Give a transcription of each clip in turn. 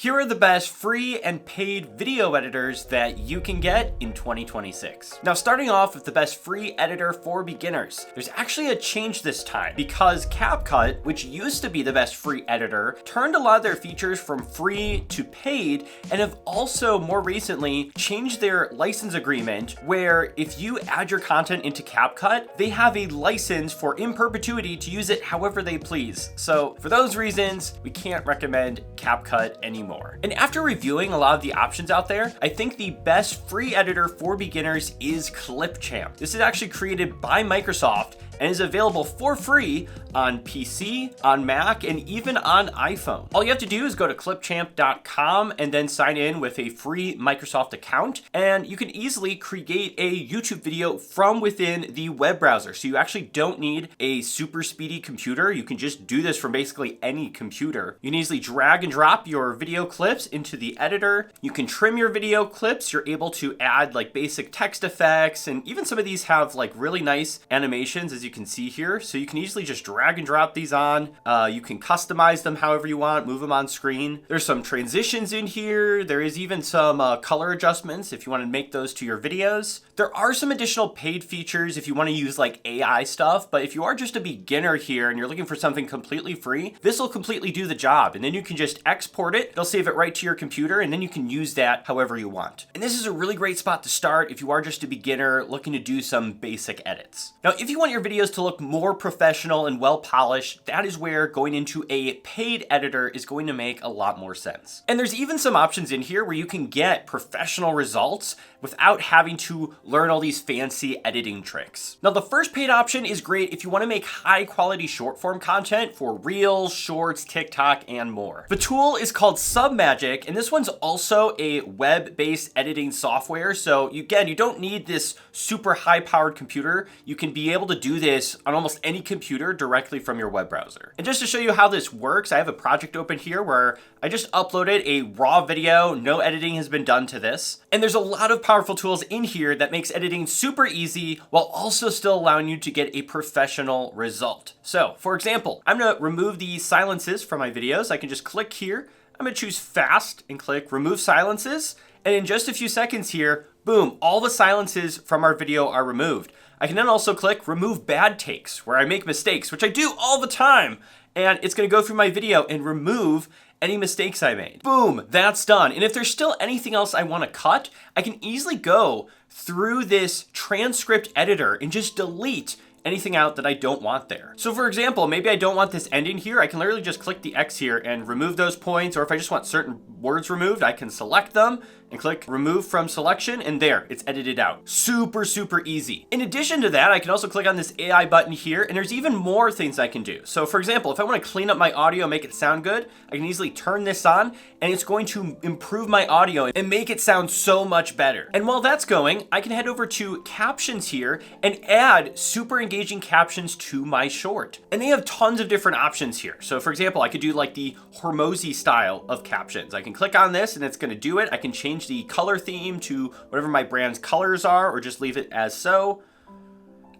Here are the best free and paid video editors that you can get in 2026. Now, starting off with the best free editor for beginners, there's actually a change this time because CapCut, which used to be the best free editor, turned a lot of their features from free to paid and have also more recently changed their license agreement where if you add your content into CapCut, they have a license for in perpetuity to use it however they please. So for those reasons, we can't recommend CapCut anymore. And after reviewing a lot of the options out there, I think the best free editor for beginners is ClipChamp. This is actually created by Microsoft and is available for free on PC, on Mac, and even on iPhone. All you have to do is go to clipchamp.com and then sign in with a free Microsoft account, and you can easily create a YouTube video from within the web browser. So you actually don't need a super speedy computer. You can just do this from basically any computer. You can easily drag and drop your video clips into the editor. You can trim your video clips. You're able to add like basic text effects, and even some of these have like really nice animations, as you can see here. So you can easily just drag and drop these on. You can customize them however you want, move them on screen. There's some transitions in here. There is even some color adjustments if you want to make those to your videos. There are some additional paid features if you want to use like AI stuff, but if you are just a beginner here and you're looking for something completely free, this will completely do the job. And then you can just export it. It'll save it right to your computer, and then you can use that however you want. And this is a really great spot to start if you are just a beginner looking to do some basic edits. Now, if you want your videos to look more professional and well polished, that is where going into a paid editor is going to make a lot more sense. And there's even some options in here where you can get professional results without having to learn all these fancy editing tricks. Now, the first paid option is great if you want to make high quality short form content for Reels, Shorts, TikTok, and more. The tool is called Submagic, and this one's also a web-based editing software. So again, you don't need this super high-powered computer. You can be able to do this on almost any computer directly from your web browser. And just to show you how this works, I have a project open here where I just uploaded a raw video. No editing has been done to this. And there's a lot of powerful tools in here that makes editing super easy while also still allowing you to get a professional result. So for example, I'm gonna remove the silences from my videos. I can just click here. I'm gonna choose fast and click remove silences. And in just a few seconds here, boom, all the silences from our video are removed. I can then also click remove bad takes where I make mistakes, which I do all the time. And it's gonna go through my video and remove any mistakes I made. Boom, that's done. And if there's still anything else I wanna cut, I can easily go through this transcript editor and just delete anything out that I don't want there. So for example, maybe I don't want this ending here. I can literally just click the X here and remove those points. Or if I just want certain words removed, I can select them and click remove from selection, and there, it's edited out. Super, super easy. In addition to that, I can also click on this AI button here, and there's even more things I can do. So for example, if I want to clean up my audio, make it sound good, I can easily turn this on, and it's going to improve my audio and make it sound so much better. And while that's going, I can head over to captions here and add super engaging captions to my short. And they have tons of different options here. So for example, I could do like the Hormozy style of captions. I can click on this and it's going to do it. I can change the color theme to whatever my brand's colors are, or just leave it as so.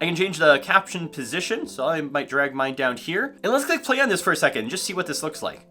I can change the caption position, so I might drag mine down here. And let's click play on this for a second and just see what this looks like.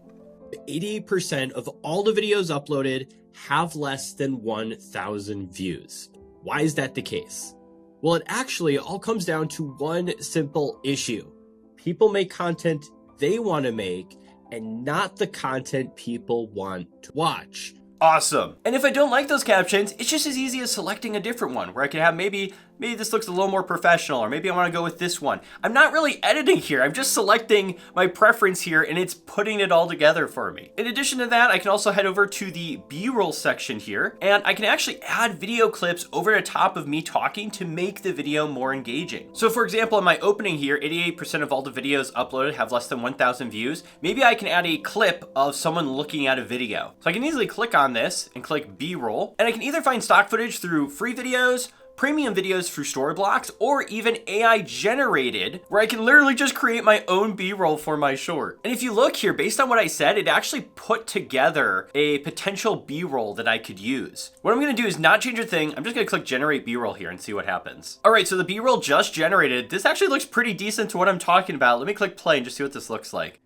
88% of all the videos uploaded have less than 1,000 views. Why is that the case? Well, it actually all comes down to one simple issue. People make content they want to make and not the content people want to watch. Awesome. And if I don't like those captions, it's just as easy as selecting a different one where I can have maybe this looks a little more professional, or maybe I want to go with this one. I'm not really editing here. I'm just selecting my preference here and it's putting it all together for me. In addition to that, I can also head over to the B-roll section here, and I can actually add video clips over the top of me talking to make the video more engaging. So for example, in my opening here, 88% of all the videos uploaded have less than 1,000 views. Maybe I can add a clip of someone looking at a video. So I can easily click on this and click B-roll, and I can either find stock footage through free videos, premium videos through Storyblocks, or even AI generated, where I can literally just create my own B-roll for my short. And if you look here, based on what I said, it actually put together a potential B-roll that I could use. What I'm gonna do is not change a thing. I'm just gonna click generate B-roll here and see what happens. All right, so the B-roll just generated. This actually looks pretty decent to what I'm talking about. Let me click play and just see what this looks like.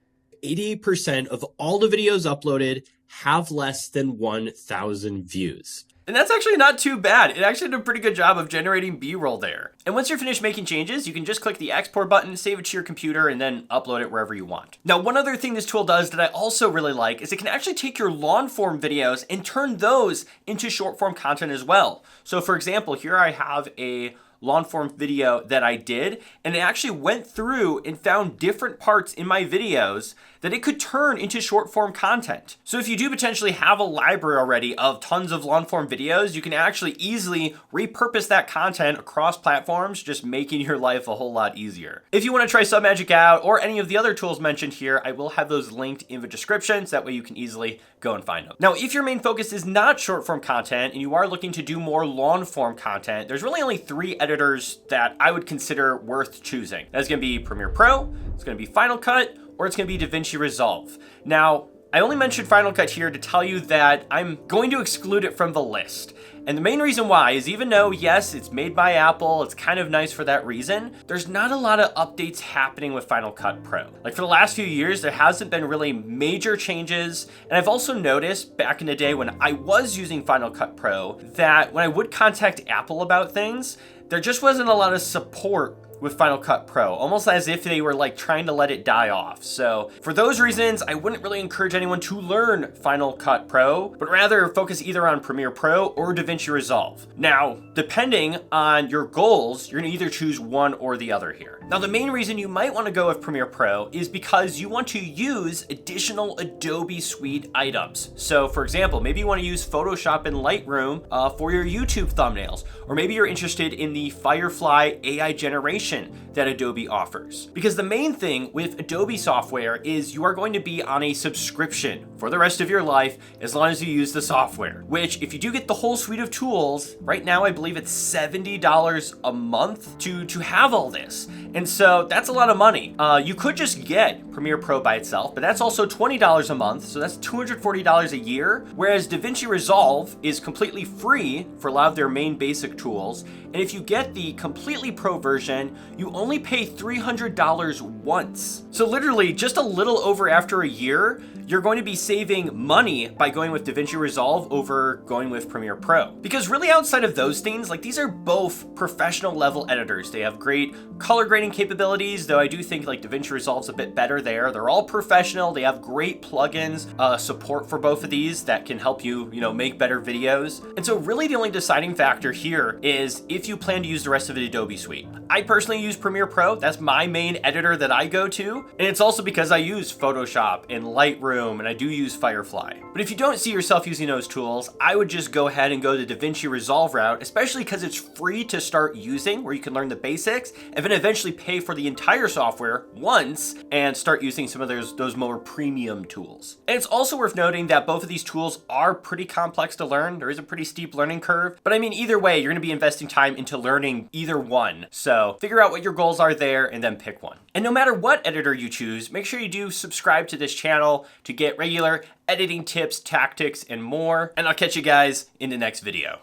88% of all the videos uploaded have less than 1,000 views. And that's actually not too bad. It actually did a pretty good job of generating B-roll there. And once you're finished making changes, you can just click the export button, save it to your computer, and then upload it wherever you want. Now, one other thing this tool does that I also really like is it can actually take your long form videos and turn those into short form content as well. So for example, here I have a long form video that I did, and it actually went through and found different parts in my videos that it could turn into short form content. So if you do potentially have a library already of tons of long form videos, you can actually easily repurpose that content across platforms, just making your life a whole lot easier. If you want to try Submagic out or any of the other tools mentioned here, I will have those linked in the description, so that way you can easily go and find them. Now, if your main focus is not short form content and you are looking to do more long form content, there's really only 3 editors that I would consider worth choosing. That's going to be Premiere Pro, it's going to be Final Cut, or it's going to be DaVinci Resolve. Now, I only mentioned Final Cut here to tell you that I'm going to exclude it from the list. And the main reason why is, even though, yes, it's made by Apple, it's kind of nice for that reason, there's not a lot of updates happening with Final Cut Pro. Like for the last few years, there hasn't been really major changes. And I've also noticed back in the day when I was using Final Cut Pro that when I would contact Apple about things, there just wasn't a lot of support with Final Cut Pro, almost as if they were like trying to let it die off. So for those reasons, I wouldn't really encourage anyone to learn Final Cut Pro, but rather focus either on Premiere Pro or DaVinci Resolve. Now, depending on your goals, you're gonna either choose one or the other here. Now, the main reason you might wanna go with Premiere Pro is because you want to use additional Adobe Suite items. So for example, maybe you wanna use Photoshop and Lightroom for your YouTube thumbnails, or maybe you're interested in the Firefly AI generation that Adobe offers. Because the main thing with Adobe software is you are going to be on a subscription for the rest of your life as long as you use the software, which if you do get the whole suite of tools, right now I believe it's $70 a month to have all this. And so that's a lot of money. You could just get Premiere Pro by itself, but that's also $20 a month, so that's $240 a year, whereas DaVinci Resolve is completely free for a lot of their main basic tools. And if you get the completely pro version, you only pay $300 once. So literally just a little over after a year, you're going to be saving money by going with DaVinci Resolve over going with Premiere Pro. Because really outside of those things, like these are both professional level editors. They have great color grading capabilities, though I do think like DaVinci Resolve's a bit better there. They're all professional. They have great plugins, support for both of these that can help you, make better videos. And so really the only deciding factor here is if you plan to use the rest of the Adobe suite. I personally use Premiere Pro. That's my main editor that I go to. And it's also because I use Photoshop and Lightroom, and I do use Firefly. But if you don't see yourself using those tools, I would just go ahead and go the DaVinci Resolve route, especially because it's free to start using, where you can learn the basics, and then eventually pay for the entire software once and start using some of those more premium tools. And it's also worth noting that both of these tools are pretty complex to learn. There is a pretty steep learning curve, but I mean, either way, you're gonna be investing time into learning either one. So figure out what your goals are there and then pick one. And no matter what editor you choose, make sure you do subscribe to this channel to get regular editing tips, tactics, and more. And I'll catch you guys in the next video.